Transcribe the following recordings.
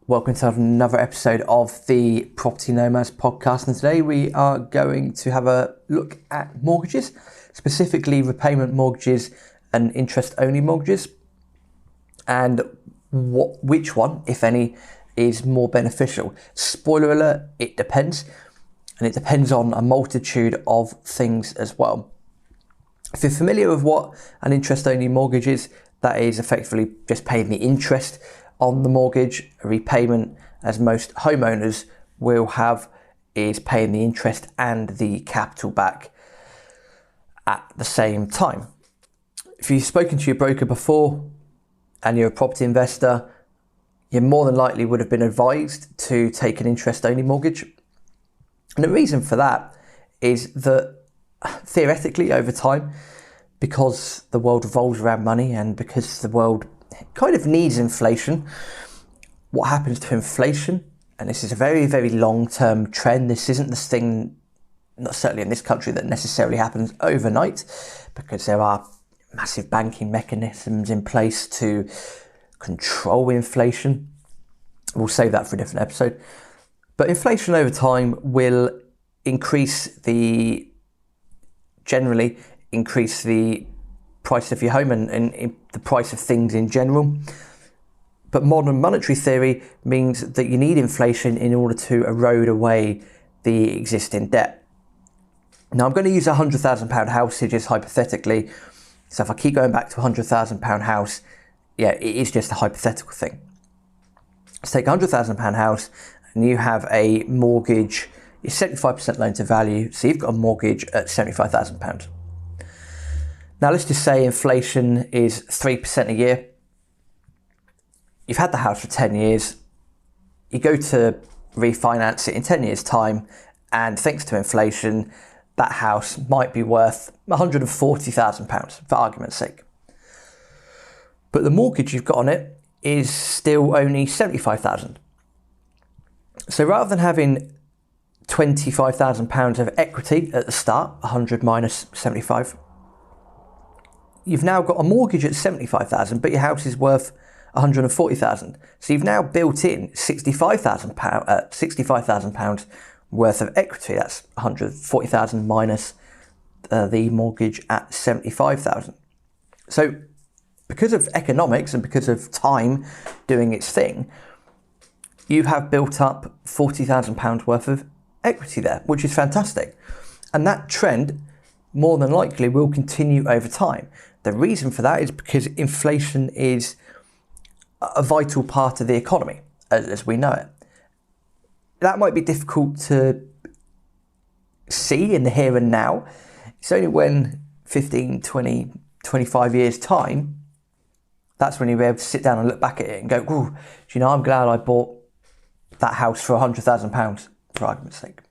Welcome to another episode of the Property Nomads podcast, and today we are going to have a look at mortgages, specifically repayment mortgages and interest-only mortgages, and which one, if any, is more beneficial. Spoiler alert, it depends, and it depends on a multitude of things as well. If you're familiar with what an interest-only mortgage is, that is effectively just paying the interest on the mortgage. A repayment, as most homeowners will have, is paying the interest and the capital back at the same time. If you've spoken to your broker before and you're a property investor, you more than likely would have been advised to take an interest-only mortgage. And the reason for that is that theoretically over time, because the world revolves around money and because the world kind of needs inflation, what happens to inflation, and this is a very, very long-term trend. This isn't this thing, not certainly in this country, that necessarily happens overnight, because there are massive banking mechanisms in place to control inflation. We'll save that for a different episode. But inflation over time will generally increase the price of your home and the price of things in general. But modern monetary theory means that you need inflation in order to erode away the existing debt. Now I'm going to use a £100,000 house here just hypothetically. So if I keep going back to a £100,000 house, it is just a hypothetical thing. Let's take a £100,000 house and you have a mortgage, it's 75% loan to value, so you've got a mortgage at £75,000. Now let's just say inflation is 3% a year. You've had the house for 10 years. You go to refinance it in 10 years' time, and thanks to inflation, that house might be worth £140,000 for argument's sake. But the mortgage you've got on it is still only £75,000. So rather than having £25,000 of equity at the start, 100 minus 75, you've now got a mortgage at £75,000, but your house is worth £140,000. So you've now built in £65,000 worth of equity. That's £140,000 minus the mortgage at £75,000. So because of economics and because of time doing its thing, you have built up £40,000 worth of equity there, which is fantastic. And that trend more than likely will continue over time. The reason for that is because inflation is a vital part of the economy as we know it. That might be difficult to see in the here and now. It's only when 15, 20, 25 years time, that's when you'll be able to sit down and look back at it and go, "Ooh, I'm glad I bought that house for £100,000 for argument's sake."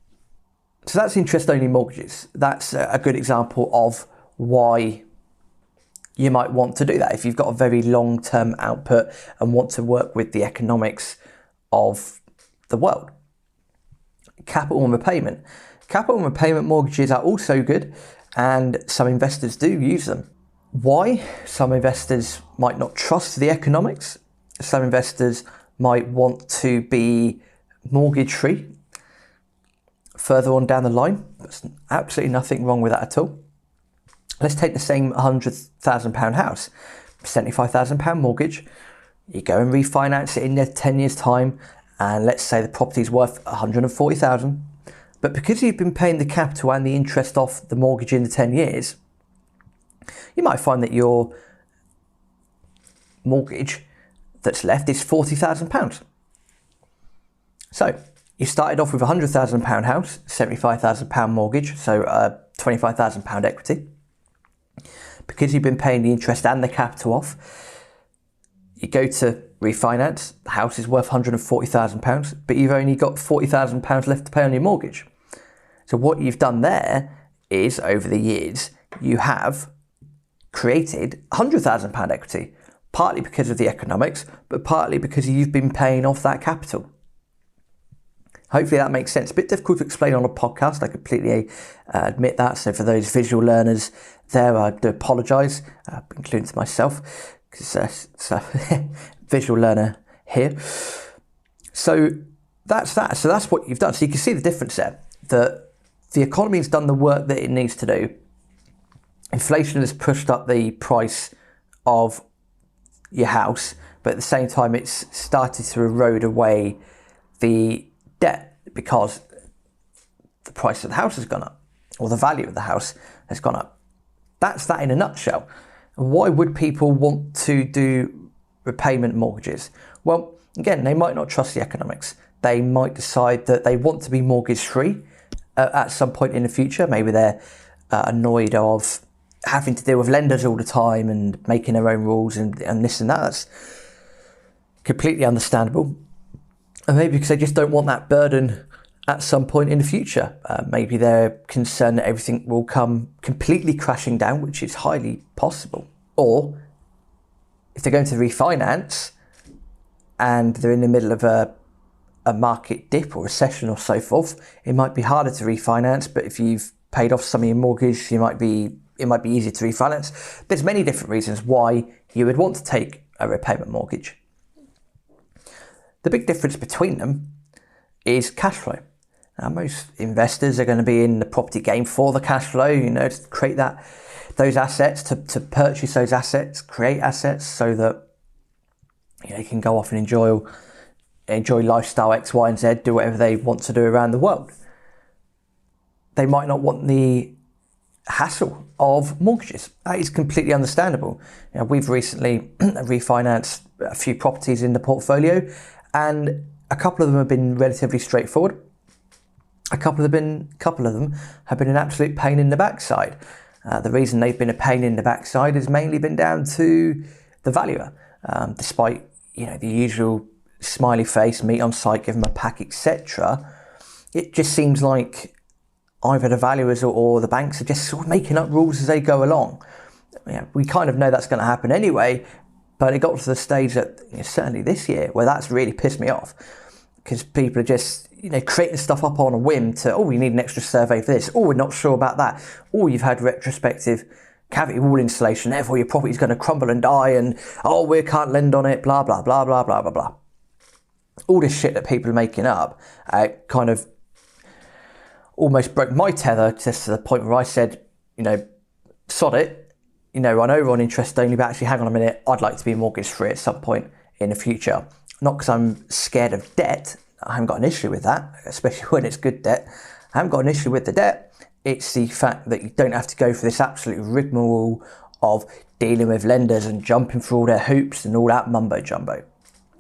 So that's interest-only mortgages. That's a good example of why you might want to do that if you've got a very long-term output and want to work with the economics of the world. Capital and repayment. Capital and repayment mortgages are also good, and some investors do use them. Why? Some investors might not trust the economics. Some investors might want to be mortgage-free further on down the line. There's absolutely nothing wrong with that at all. Let's take the same £100,000 house, £75,000 mortgage. You go and refinance it in 10 years' time, and let's say the property's worth £140,000. But because you've been paying the capital and the interest off the mortgage in the 10 years, you might find that your mortgage that's left is £40,000. So you started off with a £100,000 house, £75,000 mortgage, so £25,000 equity. Because you've been paying the interest and the capital off, you go to refinance, the house is worth £140,000, but you've only got £40,000 left to pay on your mortgage. So what you've done there is, over the years, you have created £100,000 equity, partly because of the economics, but partly because you've been paying off that capital. Hopefully that makes sense. A bit difficult to explain on a podcast, I completely admit that. So for those visual learners there, I do apologise, including to myself, because visual learner here. So that's that. So that's what you've done. So you can see the difference there, that the economy has done the work that it needs to do. Inflation has pushed up the price of your house, but at the same time it's started to erode away the debt because the price of the house has gone up, or the value of the house has gone up. That's that in a nutshell. Why would people want to do repayment mortgages? Well, again, they might not trust the economics. They might decide that they want to be mortgage free at some point in the future. Maybe they're annoyed of having to deal with lenders all the time and making their own rules and this and that. That's completely understandable. And maybe because they just don't want that burden at some point in the future. Maybe they're concerned that everything will come completely crashing down, which is highly possible. Or if they're going to refinance and they're in the middle of a market dip or recession or so forth, it might be harder to refinance, but if you've paid off some of your mortgage, it might be easier to refinance. There's many different reasons why you would want to take a repayment mortgage. The big difference between them is cash flow. Now, most investors are going to be in the property game for the cash flow, to create those assets, to purchase those assets, create assets so that you can go off and enjoy lifestyle X, Y, and Z, do whatever they want to do around the world. They might not want the hassle of mortgages. That is completely understandable. We've recently refinanced a few properties in the portfolio, and a couple of them have been relatively straightforward. A couple of them have been an absolute pain in the backside. The reason they've been a pain in the backside has mainly been down to the valuer. Despite the usual smiley face, meet on site, give them a pack, etc., it just seems like either the valuers or the banks are just sort of making up rules as they go along. We kind of know that's going to happen anyway, but it got to the stage that certainly this year where that's really pissed me off, because people are just creating stuff up on a whim to, we need an extra survey for this, we're not sure about that, you've had retrospective cavity wall insulation, therefore your property's going to crumble and die, and we can't lend on it, blah blah blah blah blah blah blah. All this shit that people are making up kind of almost broke my tether, just to the point where I said, sod it. I know we're on interest only, but actually, hang on a minute, I'd like to be mortgage free at some point in the future. Not because I'm scared of debt. I haven't got an issue with that, especially when it's good debt. I haven't got an issue with the debt. It's the fact that you don't have to go for this absolute rigmarole of dealing with lenders and jumping through all their hoops and all that mumbo jumbo.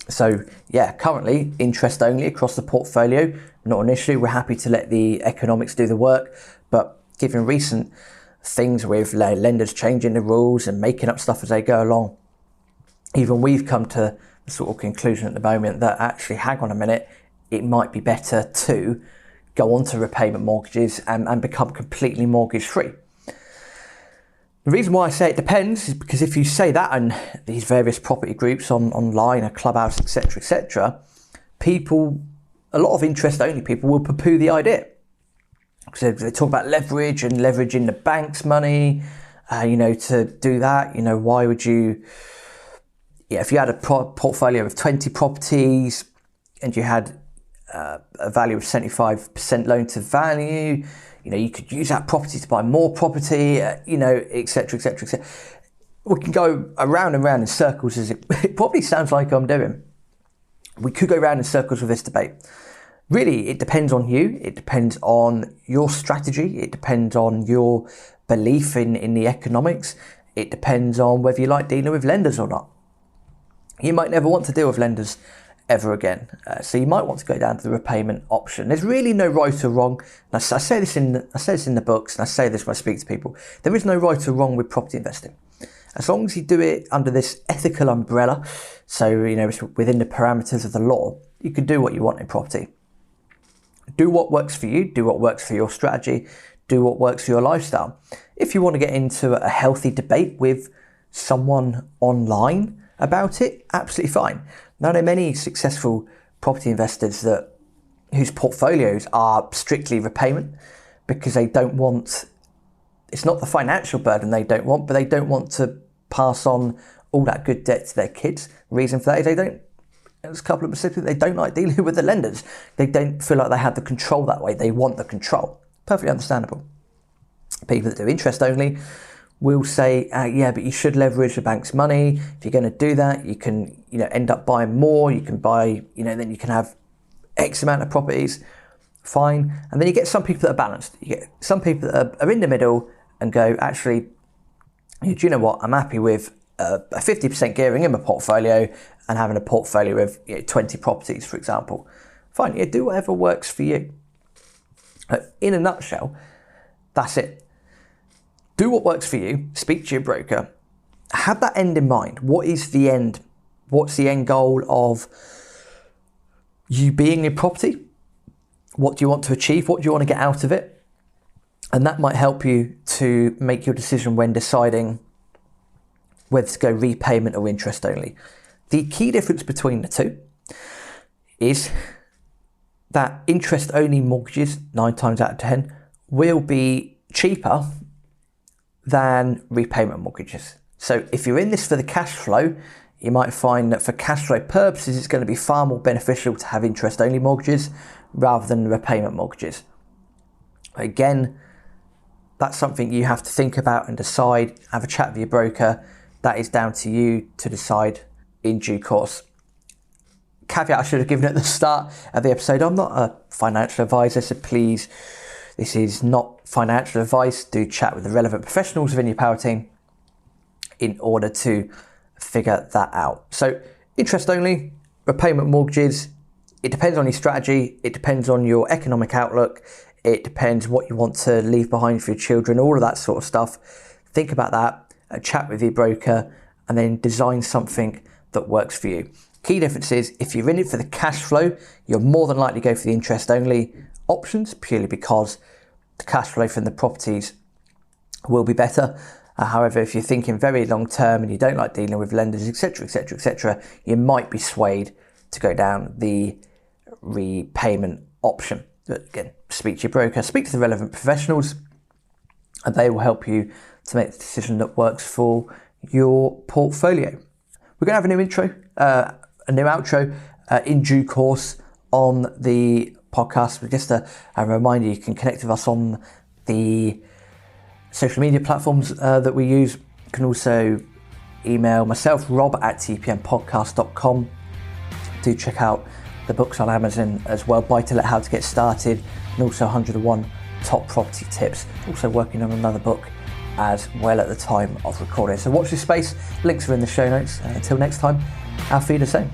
So yeah, currently interest only across the portfolio, not an issue. We're happy to let the economics do the work, but given recent things with lenders changing the rules and making up stuff as they go along, even we've come to the sort of conclusion at the moment that actually, hang on a minute, it might be better to go on to repayment mortgages and become completely mortgage free. The reason why I say it depends is because if you say that on these various property groups online, a clubhouse, etc., people, a lot of interest only people will poo-poo the idea. So they talk about leverage and leveraging the bank's money, to do that. Why would you, if you had a portfolio of 20 properties and you had a value of 75% loan to value, you could use that property to buy more property, etc., etc., etc. We can go around and round in circles, as it probably sounds like I'm doing. We could go round in circles with this debate. Really, it depends on you. It depends on your strategy. It depends on your belief in the economics. It depends on whether you like dealing with lenders or not. You might never want to deal with lenders ever again. So you might want to go down to the repayment option. There's really no right or wrong. And I say this in the books, and I say this when I speak to people. There is no right or wrong with property investing. As long as you do it under this ethical umbrella, so it's within the parameters of the law, you can do what you want in property. Do what works for you, do what works for your strategy, do what works for your lifestyle. If you want to get into a healthy debate with someone online about it, absolutely fine. Now, I know many successful property investors whose portfolios are strictly repayment because they don't want, it's not the financial burden they don't want, but they don't want to pass on all that good debt to their kids. The reason for that is they don't There's a couple of them simply they don't like dealing with the lenders. They don't feel like they have the control that way. They want the control. Perfectly understandable. People that do interest only will say, yeah, but you should leverage the bank's money. If you're going to do that, you can, end up buying more. You can buy, then you can have X amount of properties. Fine. And then you get some people that are balanced. You get some people that are in the middle and go, actually, do you know what? I'm happy with a 50% gearing in my portfolio and having a portfolio of 20 properties, for example. Fine, do whatever works for you. In a nutshell, that's it. Do what works for you, speak to your broker, have that end in mind. What is the end? What's the end goal of you being in property? What do you want to achieve? What do you want to get out of it? And that might help you to make your decision when deciding whether to go repayment or interest only. The key difference between the two is that interest only mortgages, 9 times out of 10, will be cheaper than repayment mortgages. So if you're in this for the cash flow, you might find that for cash flow purposes, it's going to be far more beneficial to have interest only mortgages rather than repayment mortgages. Again, that's something you have to think about and decide, have a chat with your broker. That is down to you to decide in due course. Caveat I should have given at the start of the episode, I'm not a financial advisor, so please, this is not financial advice. Do chat with the relevant professionals within your power team in order to figure that out. So interest only, repayment mortgages, it depends on your strategy, it depends on your economic outlook, it depends what you want to leave behind for your children, all of that sort of stuff. Think about that, chat with your broker, and then design something that works for you. Key difference is if you're in it for the cash flow, you're more than likely to go for the interest only options purely because the cash flow from the properties will be better. However, if you're thinking very long term and you don't like dealing with lenders, etc., etc., etc., you might be swayed to go down the repayment option. But again, speak to your broker, speak to the relevant professionals, and they will help you to make the decision that works for your portfolio. We're going to have a new intro, a new outro in due course on the podcast. But just a reminder, you can connect with us on the social media platforms that we use. You can also email myself, rob@tpmpodcast.com. Do check out the books on Amazon as well, Buy to Let, How to Get Started, and also 101 Top Property Tips. Also working on another book as well at the time of recording. So watch this space, links are in the show notes. Until next time, auf Wiedersehen.